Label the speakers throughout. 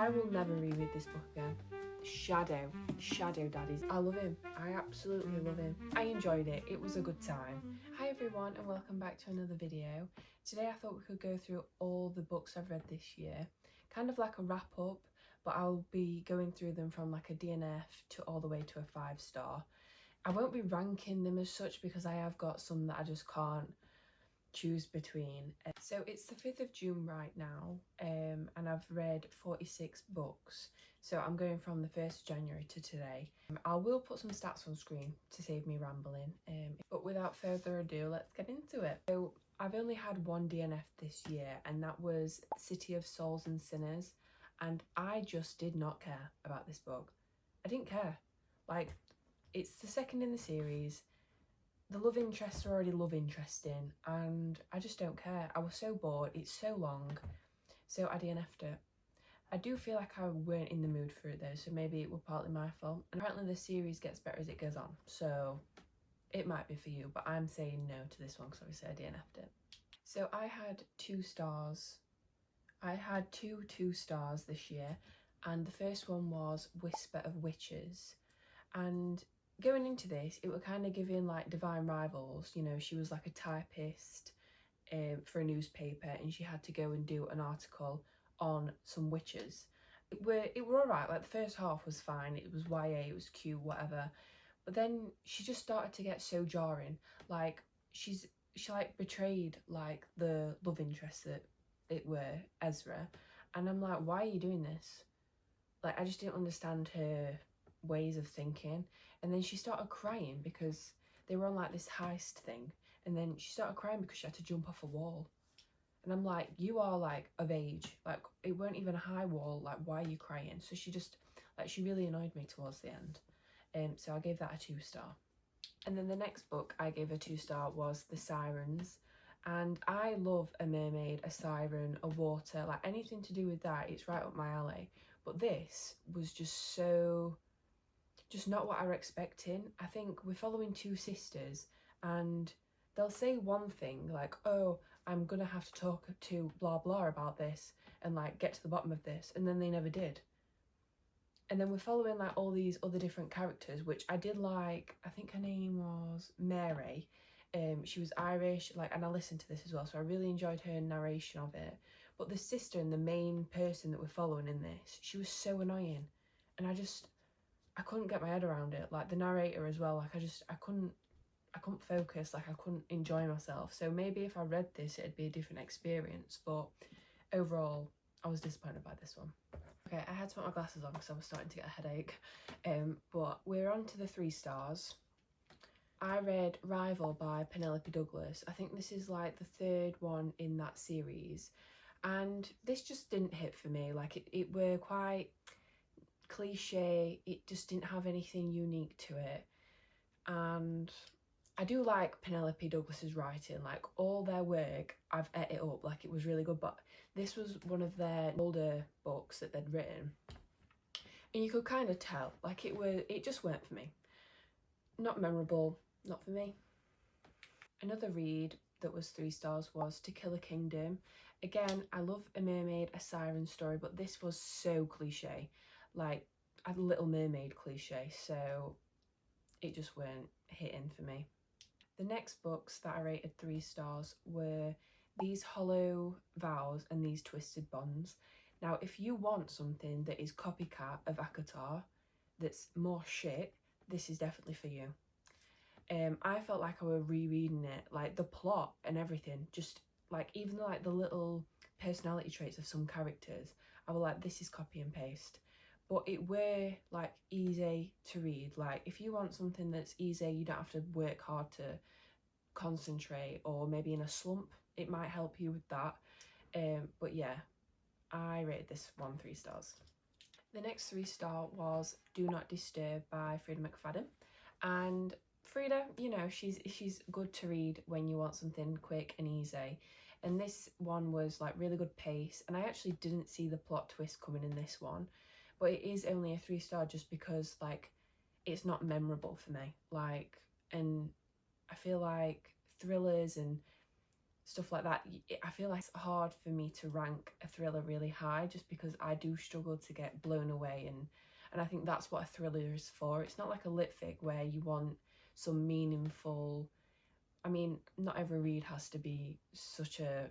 Speaker 1: I will never reread this book again. Shadow Daddies. I love him. I absolutely love him. I enjoyed it. It was a good time. Hi everyone and welcome back to another video. Today I thought we could go through all the books I've read this year. Kind of like a wrap up, but I'll be going through them from like a DNF to all the way to a 5-star. I won't be ranking them as such because I have got some that I just can't choose between. So it's the 5th of June right now, and I've read 46 books. So I'm going from the 1st of January to today. I will put some stats on screen to save me rambling, but without further ado, let's get into it. So I've only had one DNF this year, and that was City of Souls and Sinners, and I just did not care about this book. I didn't care. Like, it's the second in the series. The love interests are already love interesting, and I just don't care. I was so bored. It's so long, so I DNF'd it. I do feel like I weren't in the mood for it though, so maybe it was partly my fault. And apparently the series gets better as it goes on, so it might be for you, but I'm saying no to this one because obviously I DNF'd it. So I had 2 stars. I had two 2-stars this year, and the first one was Whisper of Witches. And going into this, it was kind of giving like Divine Rivals. You know, she was like a typist for a newspaper, and she had to go and do an article on some witches. It were alright. Like the first half was fine. It was YA, it was cute, whatever. But then she just started to get so jarring. Like she like betrayed like the love interest that it were Ezra, and I'm like, why are you doing this? Like, I just didn't understand her ways of thinking. And then she started crying because they were on like this heist thing, and then she started crying because she had to jump off a wall. And I'm like, you are like of age, like it weren't even a high wall, like why are you crying? So she just like, she really annoyed me towards the end, so I gave that a 2-star. And then the next book I gave a 2-star was The Sirens, and I love a mermaid, a siren, a water, like anything to do with that, it's right up my alley. But this was just so, just not what I were expecting. I think we're following 2 sisters, and they'll say one thing like, oh, I'm gonna have to talk to blah blah about this and like get to the bottom of this, and then they never did. And then we're following like all these other different characters, which I did like. I think her name was Mary. She was Irish, like, and I listened to this as well, so I really enjoyed her narration of it. But the sister and the main person that we're following in this, she was so annoying, and I couldn't get my head around it. Like the narrator as well, like I couldn't focus, like I couldn't enjoy myself. So maybe if I read this, it'd be a different experience, but overall, I was disappointed by this one. Okay, I had to put my glasses on because I was starting to get a headache. But we're on to the 3 stars. I read Rival by Penelope Douglas. I think this is like the 3rd one in that series, and this just didn't hit for me. Like it were quite cliche. It just didn't have anything unique to it, and I do like Penelope Douglas's writing. Like all their work, I've ate it up. Like it was really good, but this was one of their older books that they'd written, and you could kind of tell like it just weren't for me. Not memorable, not for me. Another read that was 3 stars was To Kill a Kingdom. Again, I love a mermaid, a siren story, but this was so cliche, like a Little Mermaid cliche, so it just weren't hitting for me. The next books that I rated 3 stars were These Hollow Vows and These Twisted Bonds. Now, if you want something that is copycat of ACOTAR, that's more shit, this is definitely for you. I felt like I were rereading it, like the plot and everything, just like even like the little personality traits of some characters, I was like, this is copy and paste. But it were like easy to read. Like if you want something that's easy, you don't have to work hard to concentrate, or maybe in a slump, it might help you with that. But yeah, I rated this one 3 stars. The next 3-star was Do Not Disturb by Freida McFadden, and Freida, you know, she's good to read when you want something quick and easy, and this one was like really good pace, and I actually didn't see the plot twist coming in this one, but it is only a 3-star just because like it's not memorable for me. Like, and I feel like thrillers and stuff like that. I feel like it's hard for me to rank a thriller really high, just because I do struggle to get blown away, and I think that's what a thriller is for. It's not like a lit fic where you want some meaningful, I mean, not every read has to be such a,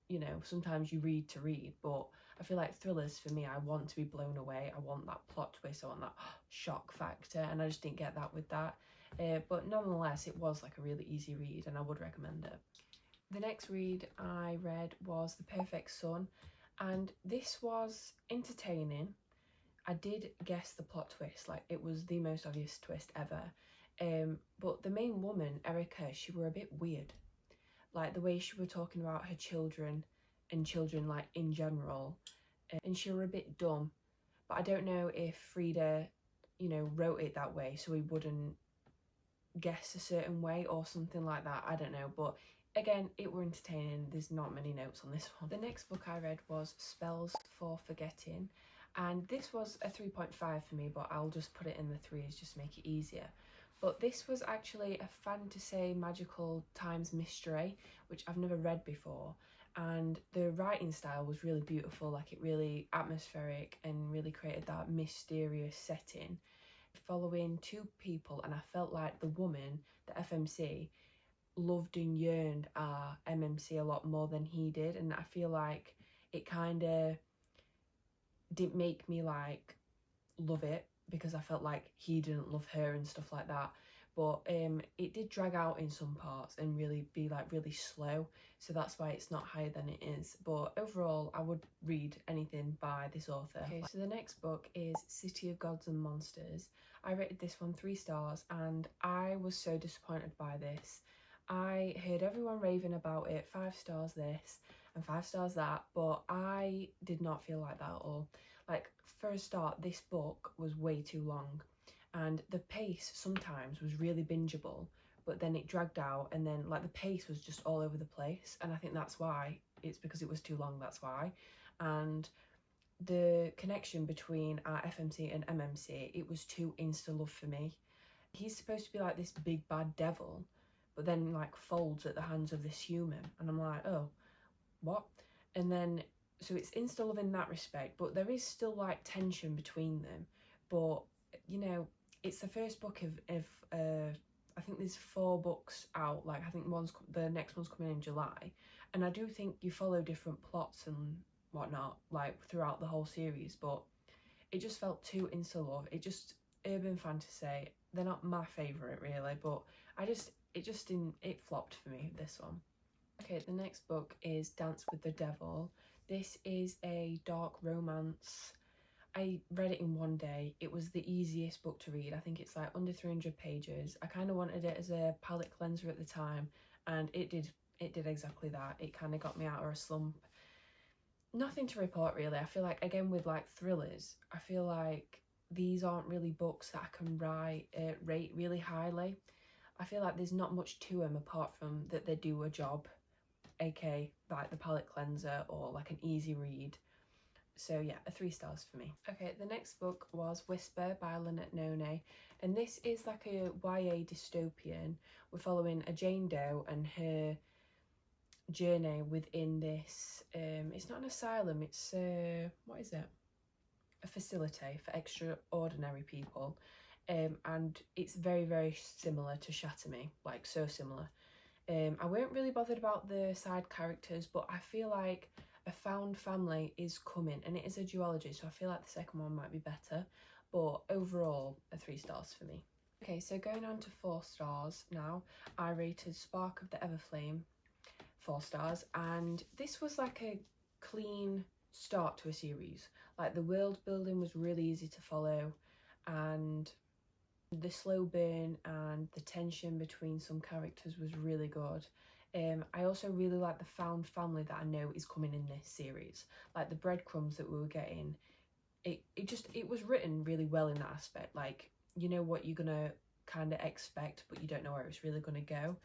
Speaker 1: you know, sometimes you read to read, but I feel like thrillers, for me, I want to be blown away. I want that plot twist, I want that shock factor, and I just didn't get that with that. But nonetheless, it was like a really easy read, and I would recommend it. The next read I read was The Perfect Son, and this was entertaining. I did guess the plot twist, like it was the most obvious twist ever. But the main woman, Erica, she were a bit weird. Like the way she were talking about her children and children like in general, and she were a bit dumb. But I don't know if Frida, you know, wrote it that way so he wouldn't guess a certain way or something like that. I don't know, but again, it were entertaining. There's not many notes on this one. The next book I read was Spells for Forgetting, and this was a 3.5 for me, but I'll just put it in the 3s just to make it easier. But this was actually a fantasy magical times mystery, which I've never read before, and the writing style was really beautiful, like it really atmospheric and really created that mysterious setting, following two people, and I felt like the woman, the FMC, loved and yearned our MMC a lot more than he did, and I feel like it kind of didn't make me like love it, because I felt like he didn't love her and stuff like that. But it did drag out in some parts and really be like really slow, so that's why it's not higher than it is. But overall, I would read anything by this author. Okay, so the next book is City of Gods and Monsters. I rated this one 3 stars, and I was so disappointed by this. I heard everyone raving about it, 5 stars this and 5 stars that, but I did not feel like that at all. Like, for a start, this book was way too long, and the pace sometimes was really bingeable, but then it dragged out, and then like the pace was just all over the place, and I think that's why. It's because it was too long, that's why. And the connection between our FMC and MMC, it was too insta-love for me. He's supposed to be like this big bad devil, but then like folds at the hands of this human, and I'm like, oh, what? And then so it's insta-love in that respect, but there is still like tension between them. But you know, it's the first book of I think there's 4 books out. Like I think the next one's coming in July, and I do think you follow different plots and whatnot like throughout the whole series. But it just felt too insta-love. It just urban fantasy. They're not my favourite really, but it flopped for me, this one. Okay, the next book is Dance with the Devil. This is a dark romance. I read it in one day. It was the easiest book to read. I think it's like under 300 pages. I kind of wanted it as a palette cleanser at the time, and it did exactly that. It kind of got me out of a slump. Nothing to report really. I feel like, again, with like thrillers, I feel like these aren't really books that I can rate really highly. I feel like there's not much to them apart from that they do a job, aka like the palette cleanser or like an easy read. So yeah, a 3 stars for me. Okay, the next book was Whisper by Lynette Noni, and this is like a YA dystopian. We're following a Jane Doe and her journey within this, it's not an asylum, it's what is it? A facility for extraordinary people. And it's very, very similar to Shatter Me, like so similar. I weren't really bothered about the side characters, but I feel like a found family is coming, and it is a duology, so I feel like the second one might be better. But overall, a 3 stars for me. Okay, so going on to 4 stars now, I rated Spark of the Everflame 4 stars, and this was like a clean start to a series. Like the world building was really easy to follow, and the slow burn and the tension between some characters was really good. I also really like the found family that I know is coming in this series. Like the breadcrumbs that we were getting, it was written really well in that aspect. Like, you know what you're gonna kind of expect, but you don't know where it's really gonna go.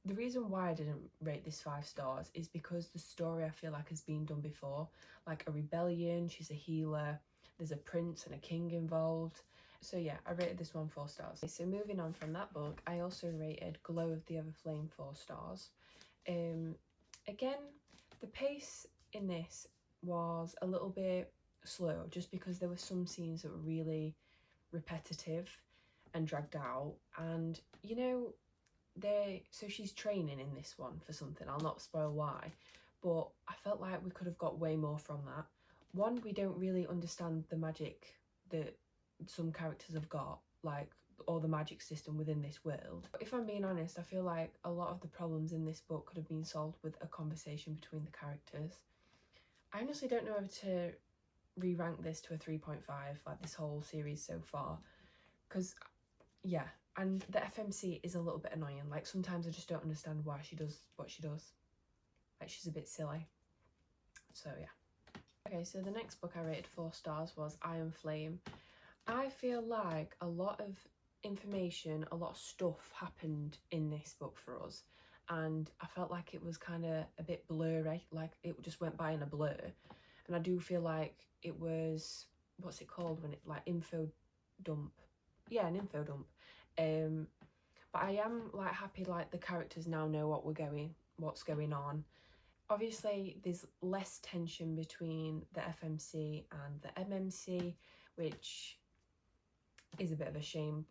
Speaker 1: The reason why I didn't rate this 5 stars is because the story I feel like has been done before. Like a rebellion, she's a healer, there's a prince and a king involved. So yeah, I rated this one 4 stars. So moving on from that book, I also rated Glow of the Everflame 4 stars. Again, the pace in this was a little bit slow, just because there were some scenes that were really repetitive and dragged out. And you know, so she's training in this one for something. I'll not spoil why, but I felt like we could have got way more from that. One, we don't really understand the magic that some characters have got, like, or the magic system within this world. If I'm being honest, I feel like a lot of the problems in this book could have been solved with a conversation between the characters. I honestly don't know whether to re-rank this to a 3.5, like this whole series so far, because yeah, and the FMC is a little bit annoying. Like, sometimes I just don't understand why she does what she does. Like, she's a bit silly. So yeah. Okay, so the next book I rated 4 stars was Iron Flame. I feel like a lot of information, a lot of stuff happened in this book for us, and I felt like it was kind of a bit blurry, like it just went by in a blur. And I do feel like it was, what's it called when it, like, info dump? Yeah, an info dump. But I am like happy, like, the characters now know what's going on. Obviously there's less tension between the FMC and the MMC, which is a bit of a shame,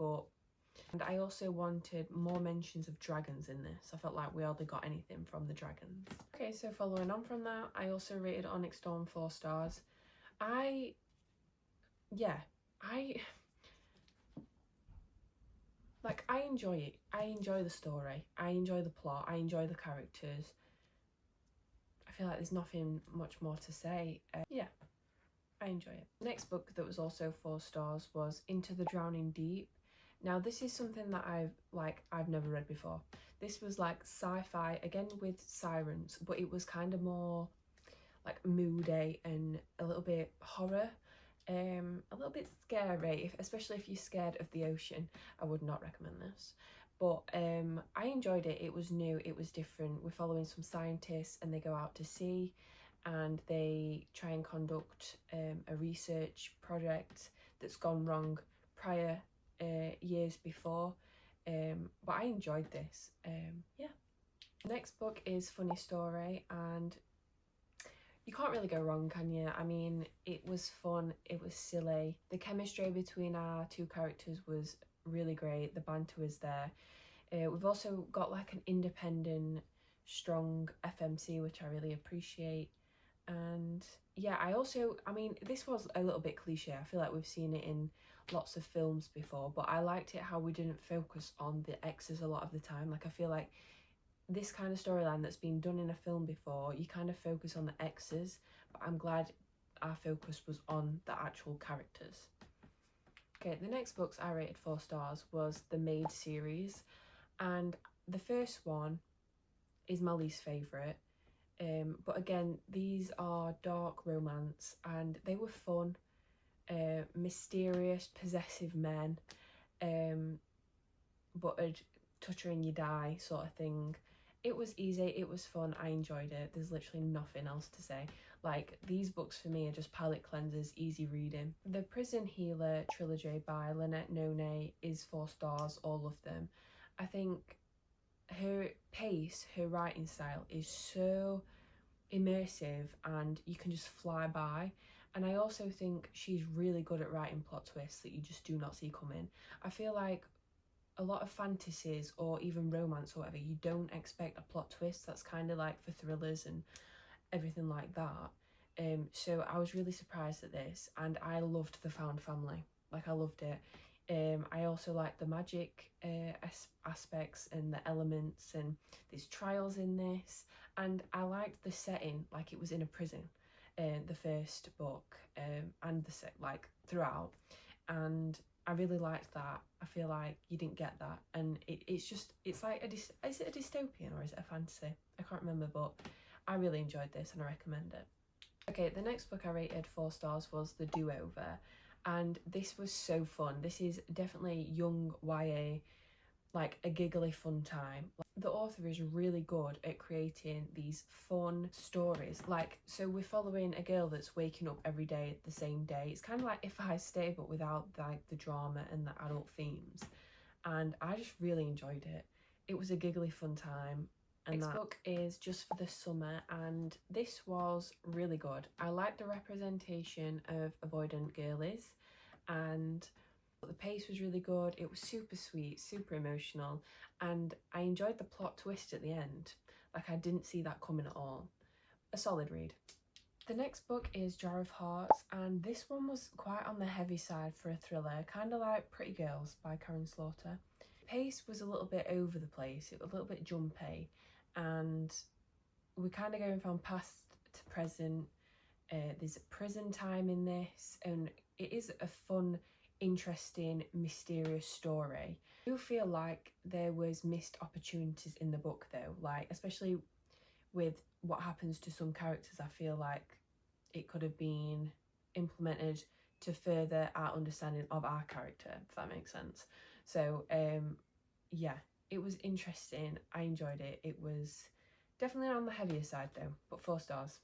Speaker 1: and I also wanted more mentions of dragons in this. I felt like we hardly got anything from the dragons. Okay, so following on from that, I also rated Onyx Storm 4 stars. I enjoy it. I enjoy the story. I enjoy the plot. I enjoy the characters. I feel like there's nothing much more to say. Yeah, I enjoy it. The next book that was also 4 stars was Into the Drowning Deep. Now, this is something that I've never read before. This was like sci-fi, again with sirens, but it was kind of more like moody and a little bit horror, a little bit scary, especially if you're scared of the ocean. I would not recommend this. But I enjoyed it. It was new, it was different. We're following some scientists and they go out to sea and they try and conduct a research project that's gone wrong prior years before. But I enjoyed this. Yeah. The next book is Funny Story, and you can't really go wrong, can you? I mean, it was fun, it was silly. The chemistry between our 2 characters was really great. The banter was there. We've also got like an independent, strong FMC, which I really appreciate. And yeah, I mean, this was a little bit cliche. I feel like we've seen it in lots of films before, but I liked it how we didn't focus on the exes a lot of the time. Like, I feel like this kind of storyline that's been done in a film before, you kind of focus on the exes, but I'm glad our focus was on the actual characters. Okay, the next books I rated 4 stars was the Maid series, and the first one is my least favourite. But again, these are dark romance and they were fun. Mysterious, possessive men, but a touch her and you die sort of thing. It was easy, it was fun, I enjoyed it. There's literally nothing else to say. Like, these books for me are just palate cleansers, easy reading. The Prison Healer trilogy by Lynette Nonay is 4 stars, all of them. I think her pace, her writing style is so immersive and you can just fly by. And I also think she's really good at writing plot twists that you just do not see coming. I feel like a lot of fantasies or even romance or whatever, you don't expect a plot twist. That's kind of like for thrillers and everything like that. So I was really surprised at this, and I loved the found family. Like, I loved it. I also like the magic aspects and the elements, and there's trials in this, and I liked the setting, like it was in a prison, the first book, and throughout, and I really liked that. I feel like you didn't get that, and it's like is it a dystopian or is it a fantasy? I can't remember, but I really enjoyed this and I recommend it. Okay, the next book I rated 4 stars was The Do-Over, and this was so fun. This is definitely young YA, like a giggly fun time. The author is really good at creating these fun stories. Like, so we're following a girl that's waking up every day at the same day. It's kind of like If I Stay, but without like the drama and the adult themes. And I just really enjoyed it. It was a giggly fun time, And next book is Just for the Summer, and this was really good. I liked the representation of avoidant girlies, and the pace was really good. It was super sweet, super emotional, and I enjoyed the plot twist at the end. Like, I didn't see that coming at all. A solid read. The next book is Jar of Hearts, and this one was quite on the heavy side for a thriller, kind of like Pretty Girls by Karen Slaughter. Pace was a little bit over the place, it was a little bit jumpy, and we're kind of going from past to present. There's a prison time in this, and it is a fun, interesting, mysterious story. I do feel like there was missed opportunities in the book though, like especially with what happens to some characters. I feel like it could have been implemented to further our understanding of our character, if that makes sense. So yeah, it was interesting. I enjoyed it. It was definitely on the heavier side though, but 4 stars.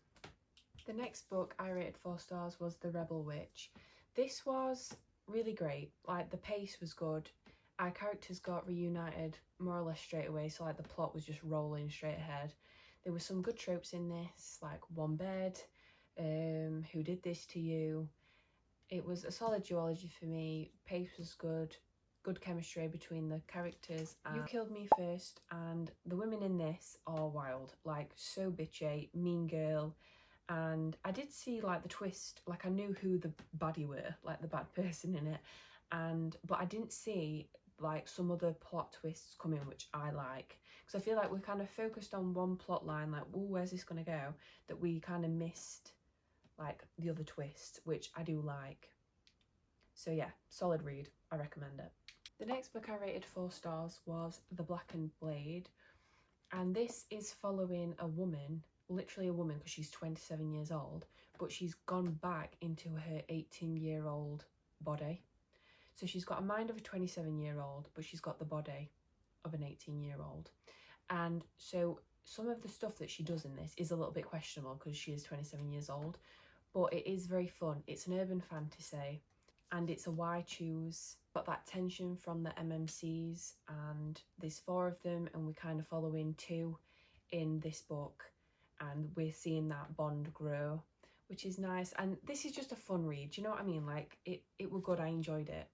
Speaker 1: The next book I rated 4 stars was The Rebel Witch. This was really great. Like, the pace was good. Our characters got reunited more or less straight away, so like the plot was just rolling straight ahead. There were some good tropes in this, like one bed, who did this to you. It was a solid duology for me. Pace was good. Good chemistry between the characters. You Killed Me First, and the women in this are wild. Like, so bitchy, mean girl. And I did see like the twist, like I knew who the baddie were, like the bad person in it, but I didn't see like some other plot twists coming, which I like, because I feel like we're kind of focused on one plot line, like, oh, where's this gonna go, that we kind of missed like the other twists, which I do like. So yeah, solid read. I recommend it. The next book I rated 4 stars was The Blackened Blade, and this is following a woman, literally a woman because she's 27 years old, but she's gone back into her 18-year-old body. So she's got a mind of a 27-year-old, but she's got the body of an 18-year-old. And so some of the stuff that she does in this is a little bit questionable because she is 27 years old, but it is very fun. It's an urban fantasy, and it's a why choose. Got that tension from the MMCs, and there's 4 of them, and we're kind of following 2 in this book, and we're seeing that bond grow, which is nice. And this is just a fun read, do you know what I mean? Like, it was good. I enjoyed it.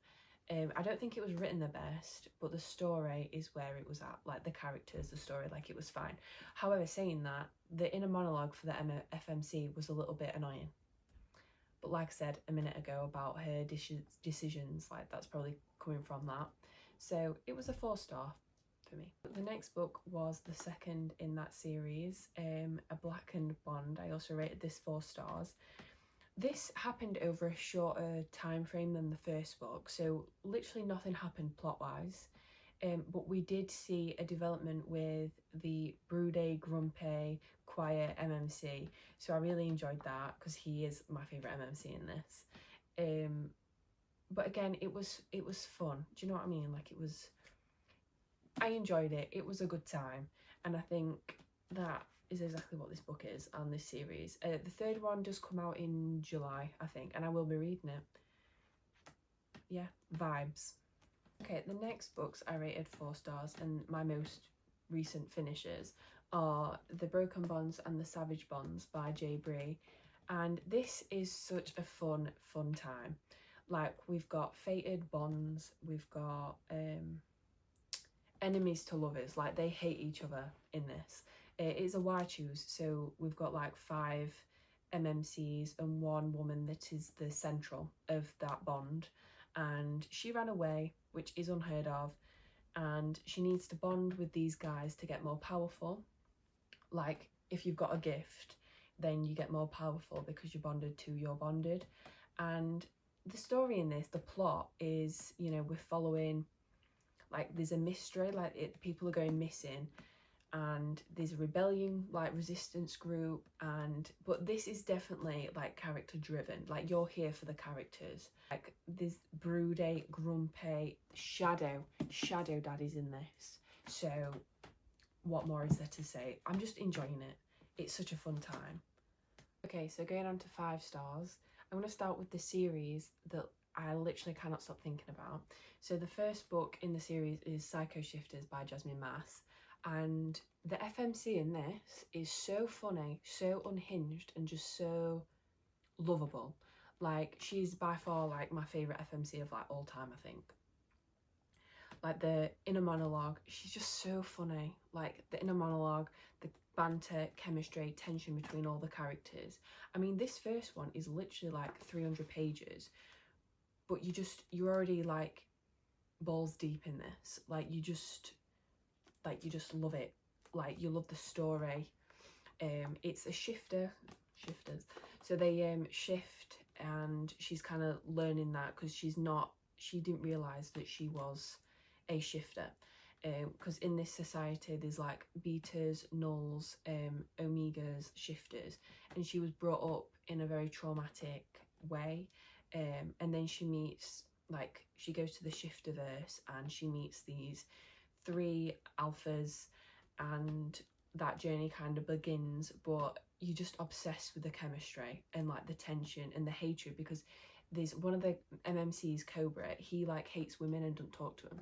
Speaker 1: I don't think it was written the best, but the story is where it was at. Like, the characters, the story, like, it was fine. However, saying that, the inner monologue for the FMC was a little bit annoying. But like I said a minute ago about her decisions, like, that's probably coming from that. So it was a 4 star for me. The next book was the second in that series, A Blackened Bond. I also rated this 4 stars. This happened over a shorter time frame than the first book, so literally nothing happened plot-wise. But we did see a development with the broody, grumpy, quiet MMC, so I really enjoyed that because he is my favourite MMC in this. But again, it was fun. Do you know what I mean? Like, I enjoyed it. It was a good time, and I think that is exactly what this book is and this series. The third one does come out in July, I think, and I will be reading it. Yeah, vibes. Okay, the next books I rated 4 stars, and my most recent finishes are The Broken Bonds and The Savage Bonds by J. Bree, and this is such a fun time. Like, we've got fated bonds, we've got enemies to lovers, like they hate each other in this. It is a why choose, so we've got like 5 MMCs and 1 woman that is the central of that bond, and she ran away, which is unheard of, and she needs to bond with these guys to get more powerful. Like, if you've got a gift, then you get more powerful because you're bonded to your bonded. And the story in this, the plot is, you know, we're following, like, there's a mystery, like people are going missing, and there's a rebellion, like resistance group, but this is definitely like character driven. Like, you're here for the characters. Like, there's broody, grumpy, shadow daddies in this, so what more is there to say? I'm just enjoying it. It's such a fun time. Okay, so going on to 5 stars, I'm going to start with the series that I literally cannot stop thinking about. So the first book in the series is Psycho Shifters by Jasmine Mass. And the FMC in this is so funny, so unhinged, and just so lovable. Like, she's by far like my favourite FMC of like all time, I think. Like the inner monologue, she's just so funny. Like the inner monologue, the banter, chemistry, tension between all the characters. I mean, this first one is literally like 300 pages, but you're already like balls deep in this. Like you just love it. Like you love the story. It's a shifters. So they shift, and she's kind of learning that because she didn't realise that she was a shifter. Because in this society there's like betas, nulls, omegas, shifters, and she was brought up in a very traumatic way. And then she meets, like, she goes to the shifterverse and she meets these 3 alphas, and that journey kind of begins. But you're just obsessed with the chemistry and like the tension and the hatred, because there's one of the MMCs, Cobra, he like hates women and doesn't talk to them,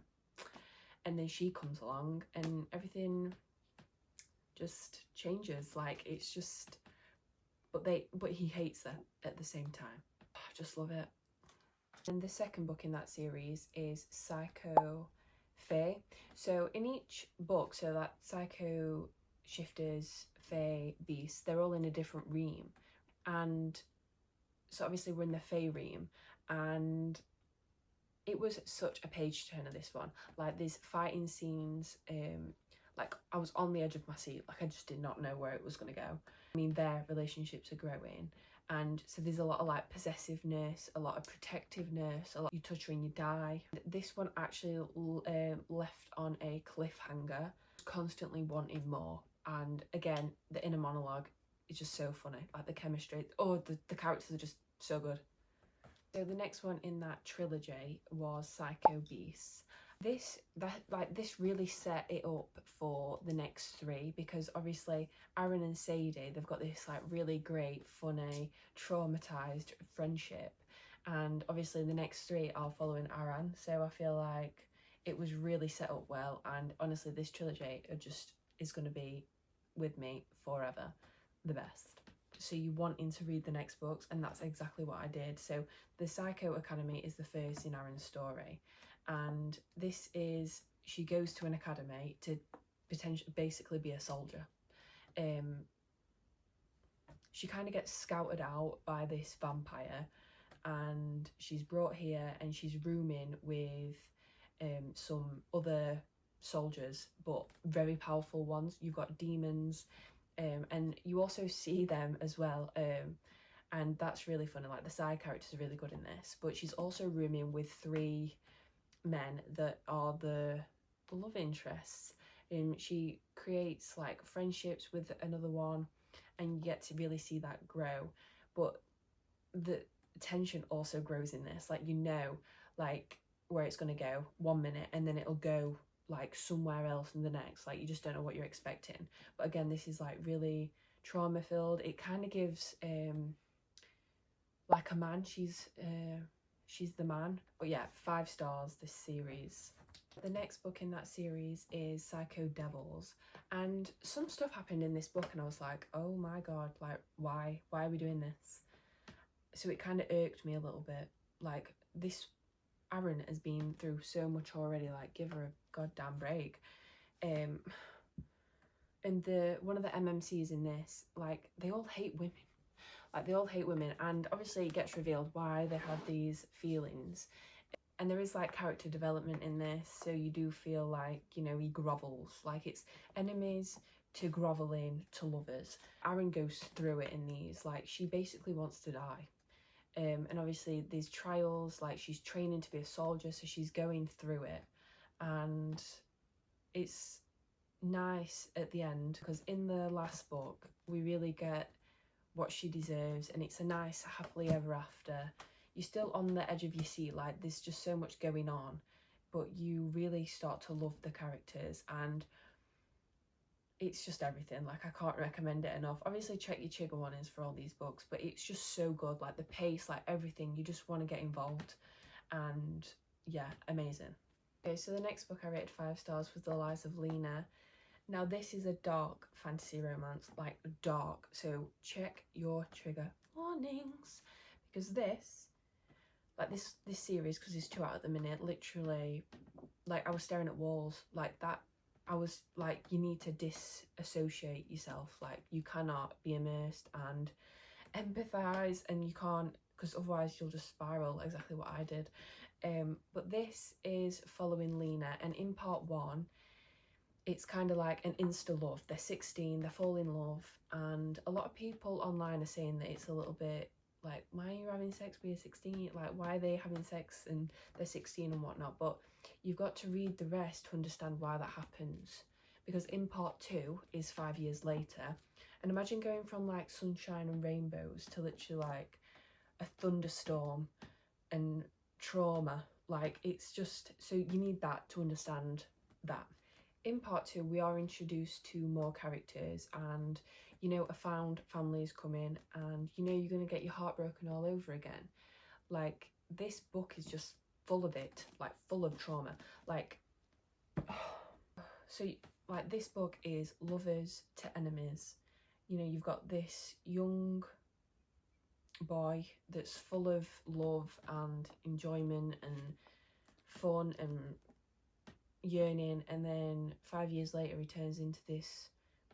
Speaker 1: and then she comes along and everything just changes. Like it's just, but he hates her at the same time. I just love it. And the second book in that series is Psycho Fae. So in each book, so that Psycho, Shifters, Fae, Beast, they're all in a different realm. And so obviously we're in the Fae realm, and it was such a page turner, this one. Like these fighting scenes, like I was on the edge of my seat. Like I just did not know where it was going to go. I mean, their relationships are growing, and so there's a lot of like possessiveness, a lot of protectiveness, a lot you touch her and you die. This one actually left on a cliffhanger, constantly wanting more. And again, the inner monologue is just so funny. Like the chemistry, the characters are just so good. So the next one in that trilogy was Psycho Beasts. This really set it up for the next 3, because obviously Aaron and Sadie, they've got this like really great, funny, traumatized friendship, and obviously the next 3 are following Aaron. So I feel like it was really set up well, and honestly this trilogy is going to be with me forever, the best. So you wanting to read the next books, and that's exactly what I did. So the Psycho Academy is the first in Aaron's story, and this is, she goes to an academy to basically be a soldier. She kind of gets scouted out by this vampire, and she's brought here and she's rooming with some other soldiers, but very powerful ones. You've got demons, and you also see them as well, and that's really funny. Like the side characters are really good in this, but she's also rooming with 3 men that are the love interests, and she creates like friendships with another one, and you get to really see that grow. But the tension also grows in this, like, you know, like where it's going to go one minute and then it'll go like somewhere else in the next. Like you just don't know what you're expecting. But again, this is like really trauma filled. It kind of gives like a man, she's the man. But yeah, 5 stars, this series. The next book in that series is Psycho Devils, and some stuff happened in this book and I was like, oh my god, like why are we doing this? So it kind of irked me a little bit. Like, this Aaron has been through so much already, like give her a goddamn break. And one of the MMCs in this, like they all hate women. Like they all hate women, and obviously it gets revealed why they have these feelings. And there is like character development in this, so you do feel like, you know, he grovels. Like it's enemies to groveling to lovers. Aaron goes through it in these. Like she basically wants to die. And obviously these trials, like she's training to be a soldier, so she's going through it. And it's nice at the end, because in the last book we really get what she deserves, and it's a nice happily ever after. You're still on the edge of your seat, like there's just so much going on, but you really start to love the characters, and it's just everything. Like I can't recommend it enough. Obviously check your trigger warnings for all these books, but it's just so good. Like the pace, like everything, you just want to get involved, and yeah, amazing. Okay, so the next book I rated 5 stars was The Lies of Lena, Now this is a dark fantasy romance, like dark, so check your trigger warnings, because this, like this series, because there's 2 out at the minute, literally, like I was staring at walls like that. I was like, you need to disassociate yourself, like you cannot be immersed and empathize, and you can't, because otherwise you'll just spiral, exactly what I did. But this is following Lena, and in part 1 it's kind of like an insta love. They're 16, they fall in love, and a lot of people online are saying that it's a little bit like, why are you having sex when you're 16? Like, why are they having sex and they're 16 and whatnot? But you've got to read the rest to understand why that happens, because in part 2 is 5 years later, and imagine going from like sunshine and rainbows to literally like a thunderstorm and trauma. Like, it's just, so you need that to understand that. In part 2 we are introduced to more characters, and you know, a found family is coming, and you know, you're going to get your heart broken all over again. Like, this book is just full of it, like full of trauma. Like, so like this book is lovers to enemies. You know, you've got this young boy that's full of love and enjoyment and fun and yearning, and then 5 years later he turns into this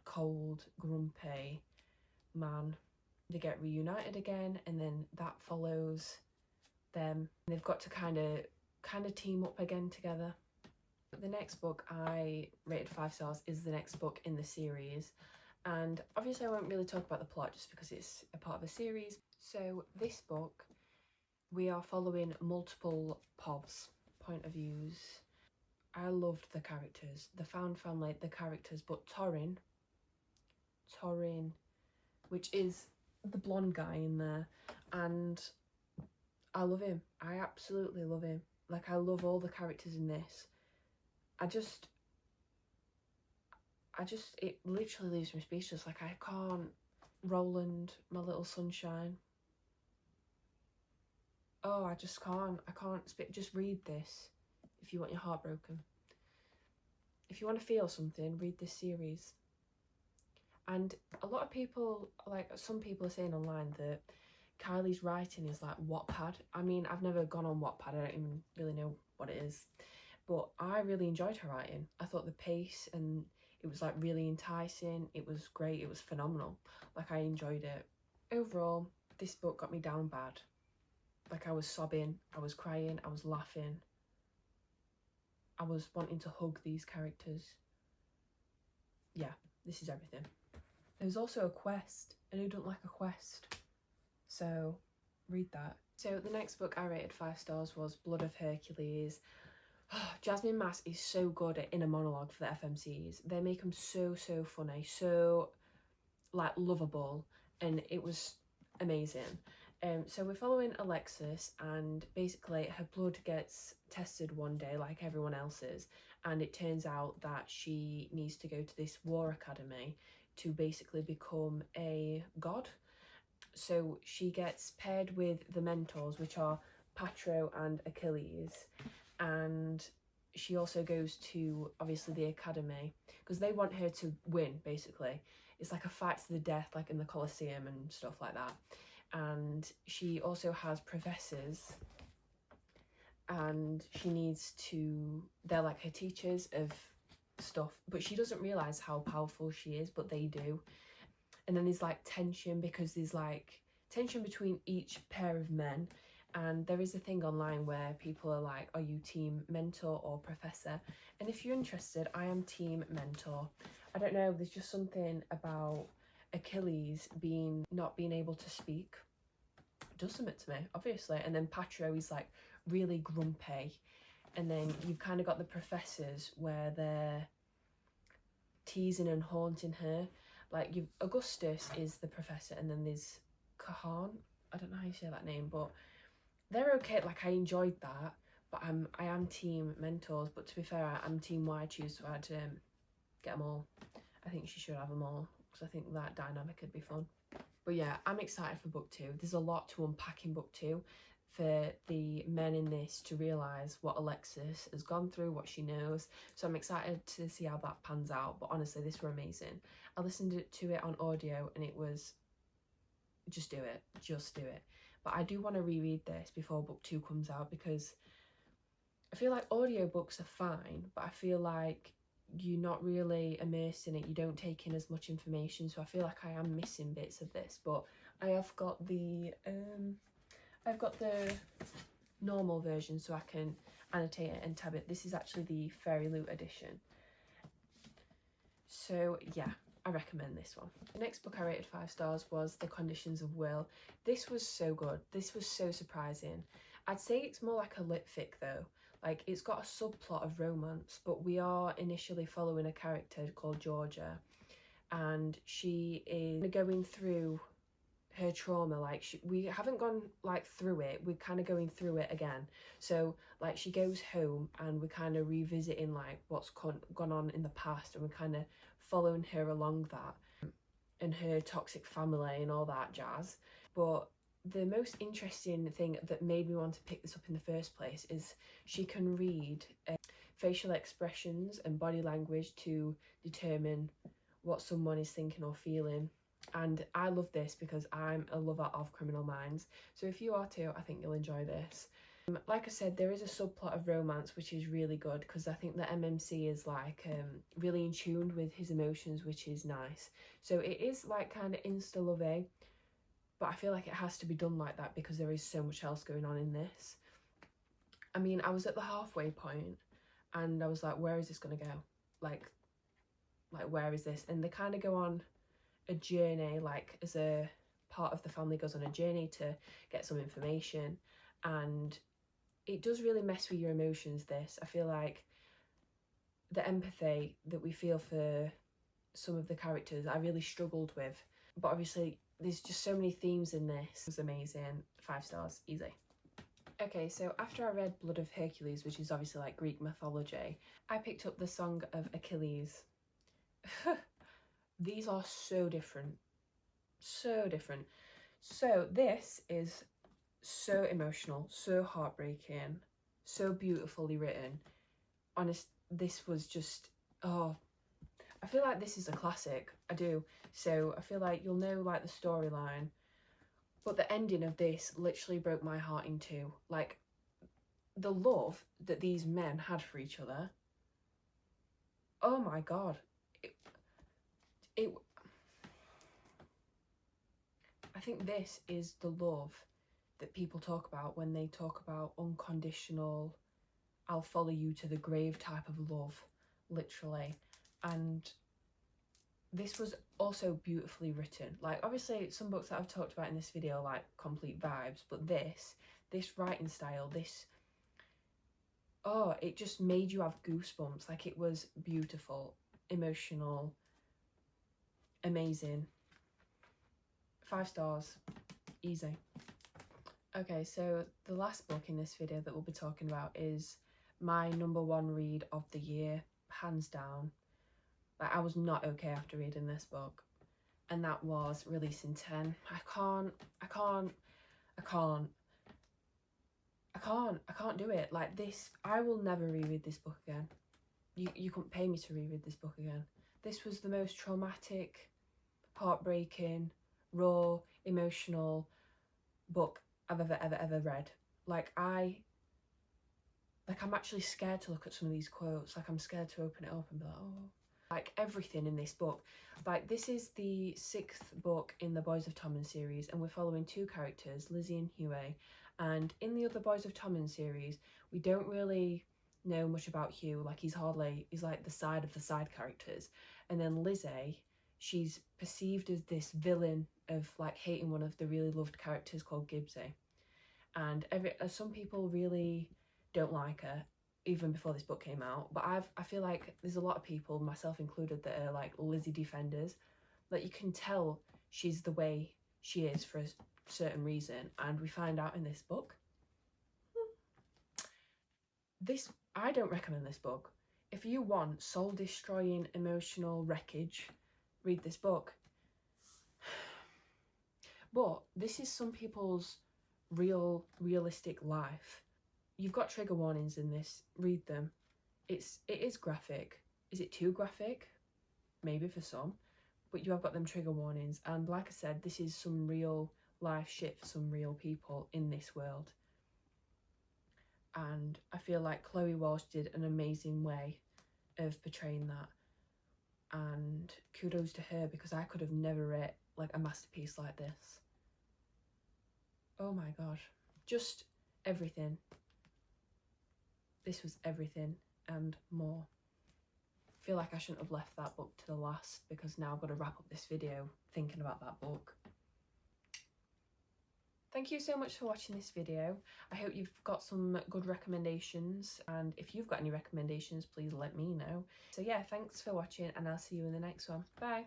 Speaker 1: cold, grumpy man. They get reunited again, and then that follows them. They've got to kind of team up again together. The next book I rated 5 stars is the next book in the series, and obviously I won't really talk about the plot just because it's a part of a series. So this book, we are following multiple POVs, point of views. I loved the characters, the found family, the characters, but Torrin, which is the blonde guy in there, and I love him. I absolutely love him. Like, I love all the characters in this. It literally leaves me speechless. Like, I can't. Roland, my little sunshine. Oh, I just can't. I can't speak. Just read this if you want your heart broken. If you want to feel something, read this series. And a lot of people, like some people are saying online that Kylie's writing is like Wattpad. I mean, I've never gone on Wattpad. I don't even really know what it is. But I really enjoyed her writing. I thought the pace, and it was like really enticing. It was great. It was phenomenal. Like, I enjoyed it. Overall, this book got me down bad. Like, I was sobbing, I was crying, I was laughing. I was wanting to hug these characters. Yeah, this is everything. There's also a quest, and who don't like a quest? So read that. So the next book I rated 5 stars was Blood of Hercules. Jasmine Mass is so good at inner monologue for the FMCs. They make them so funny, so like lovable, and it was amazing. So we're following Alexis, and basically her blood gets tested one day like everyone else's, and it turns out that she needs to go to this war academy to basically become a god. So she gets paired with the mentors, which are Patro and Achilles, and she also goes to, obviously, the academy because they want her to win, basically. It's like a fight to the death, like in the Colosseum and stuff like that. And she also has professors, and she needs to, they're like her teachers of stuff, but she doesn't realise how powerful she is, but they do. And then there's like tension, because there's like tension between each pair of men. And there is a thing online where people are like, are you team mentor or professor? And if you're interested, I am team mentor. I don't know, there's just something about Achilles not being able to speak. It does something to me, obviously. And then Patro is like really grumpy. And then you've kind of got the professors where they're teasing and haunting her. Like, Augustus is the professor, and then there's Kahan. I don't know how you say that name, but they're okay. Like, I enjoyed that, but I am team mentors. But to be fair, I'm team why I choose to get them all. I think she should have them all, because I think that dynamic would be fun. But yeah, I'm excited for book 2. There's a lot to unpack in book 2 for the men in this to realise what Alexis has gone through, what she knows. So I'm excited to see how that pans out. But honestly, this were amazing. I listened to it on audio and it was, just do it. But I do want to reread this before book 2 comes out, because I feel like audiobooks are fine, but I feel like you're not really immersed in it. You don't take in as much information. So I feel like I am missing bits of this. But I have got the normal version, so I can annotate it and tab it. This is actually the Fairy Loot edition. So yeah, I recommend this one. The next book I rated 5 stars was The Conditions of Will. This was so good. This was so surprising. I'd say it's more like a lit fic though. Like, it's got a subplot of romance, but we are initially following a character called Georgia, and she is going through her trauma. Like, we haven't gone like through it, we're kind of going through it again. So like, she goes home and we're kind of revisiting like what's gone on in the past, and we're kind of following her along that, and her toxic family and all that jazz. But the most interesting thing that made me want to pick this up in the first place is she can read facial expressions and body language to determine what someone is thinking or feeling. And I love this because I'm a lover of Criminal Minds. So if you are too, I think you'll enjoy this. Like I said, there is a subplot of romance, which is really good, because I think that MMC is like really in tune with his emotions, which is nice. So it is like kind of insta-lovey, but I feel like it has to be done like that because there is so much else going on in this. I mean, I was at the halfway point and I was like, where is this going to go? Like where is this? And they kind of go on a journey, like as a part of the family goes on a journey to get some information, and it does really mess with your emotions, this. I feel like the empathy that we feel for some of the characters I really struggled with, but obviously there's just so many themes in this. It was amazing. 5 stars, easy. Okay, so after I read Blood of Hercules, which is obviously like Greek mythology, I picked up The Song of Achilles. These are so different. So different. So this is so emotional, so heartbreaking, so beautifully written. Honest, this was just, oh, I feel like this is a classic. I do. So I feel like you'll know like the storyline, but the ending of this literally broke my heart in two. Like, the love that these men had for each other, oh my god. I think this is the love that people talk about when they talk about unconditional, I'll follow you to the grave type of love, literally. And this was also beautifully written. Like, obviously some books that I've talked about in this video are like complete vibes, but this writing style, oh, it just made you have goosebumps. Like, it was beautiful, emotional, amazing. 5 stars, easy. Okay, so the last book in this video that we'll be talking about is my #1 read of the year, hands down. Like, I was not okay after reading this book, and that was Releasing 10. I can't do it. Like, this, I will never reread this book again. You couldn't pay me to reread this book again. This was the most traumatic, heartbreaking, raw, emotional book I've ever read. Like, I'm actually scared to look at some of these quotes. Like, I'm scared to open it up and be like, oh. Like, everything in this book. Like, this is the 6th book in the Boys of Tommen series, and we're following 2 characters, Lizzie and Hughie. And in the other Boys of Tommen series, we don't really know much about Hugh. Like, he's like the side of the side characters. And then Lizzie, she's perceived as this villain of like hating one of the really loved characters called Gibbsy. And some people really don't like her, even before this book came out. But I feel like there's a lot of people, myself included, that are like Lizzie defenders. Like, you can tell she's the way she is for a certain reason, and we find out in this book. I don't recommend this book. If you want soul-destroying emotional wreckage, read this book. But this is some people's realistic life. you've got trigger warnings in this, read them. It is graphic. Is it too graphic? Maybe for some, but you have got them trigger warnings. And like I said, this is some real life shit for some real people in this world. And I feel like Chloe Walsh did an amazing way of portraying that. And kudos to her, because I could have never written like a masterpiece like this. Oh my god, just everything. This was everything and more. I feel like I shouldn't have left that book to the last, because now I've got to wrap up this video thinking about that book. Thank you so much for watching this video. I hope you've got some good recommendations, and if you've got any recommendations, please let me know. So yeah, thanks for watching, and I'll see you in the next one. Bye.